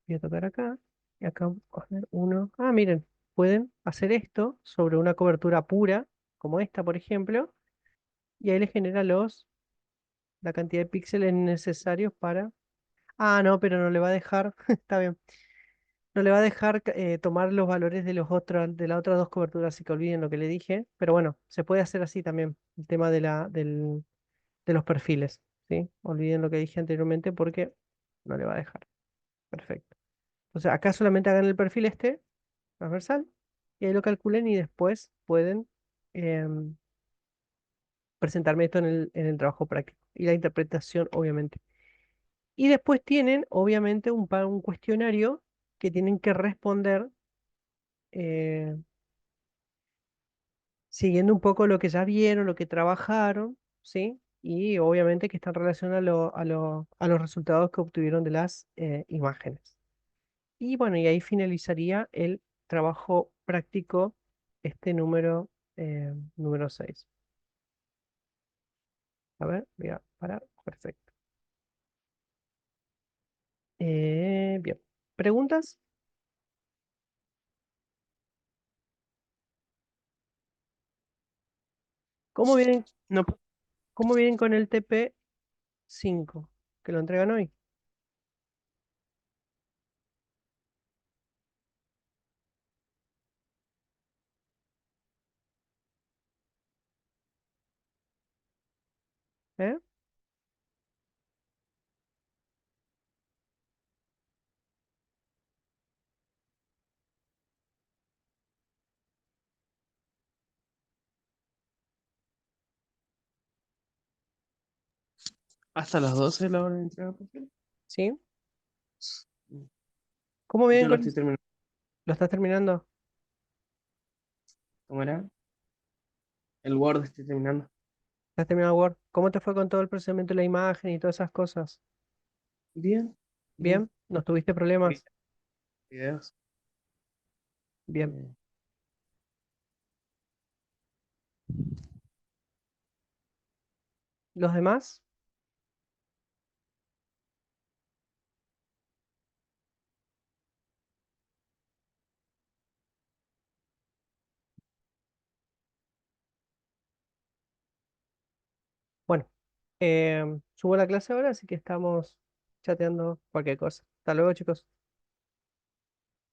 voy a tocar acá y acá a ver, uno. Ah, miren, pueden hacer esto sobre una cobertura pura, como esta, por ejemplo, y ahí les genera la cantidad de píxeles necesarios para... Ah, no, pero no le va a dejar. Está bien. no le va a dejar tomar los valores de de las otras dos coberturas, así que olviden lo que le dije. Pero bueno, se puede hacer así también, el tema de los perfiles, ¿sí? Olviden lo que dije anteriormente porque no le va a dejar. Perfecto. Entonces acá solamente hagan el perfil este, transversal, y ahí lo calculen y después pueden em, presentarme esto en el trabajo práctico y la interpretación, obviamente. Y después tienen, obviamente, un cuestionario que tienen que responder eh, siguiendo un poco lo que ya vieron, lo que trabajaron, ¿sí? Y obviamente que están relacionados a los resultados que obtuvieron de las imágenes. Y bueno, y ahí finalizaría el trabajo práctico, este número 6. A ver, voy a parar. Perfecto. Bien. ¿Preguntas? ¿Cómo vienen, No, cómo vienen con el TP5? Que lo entregan hoy. ¿Eh? hasta las 12 la hora de entrega, por favor. ¿Sí? ¿Cómo vienen Yo lo con estoy eso? terminando. ¿Lo estás terminando? ¿Cómo era? El Word estoy terminando. ¿Estás terminando Word? ¿Cómo te fue con todo el procesamiento de la imagen y todas esas cosas? Bien, bien. ¿Bien? ¿No tuviste problemas? Videos. Bien. Eh, ¿Los demás? Bueno, subo la clase ahora, así que estamos chateando cualquier cosa. Hasta luego, chicos.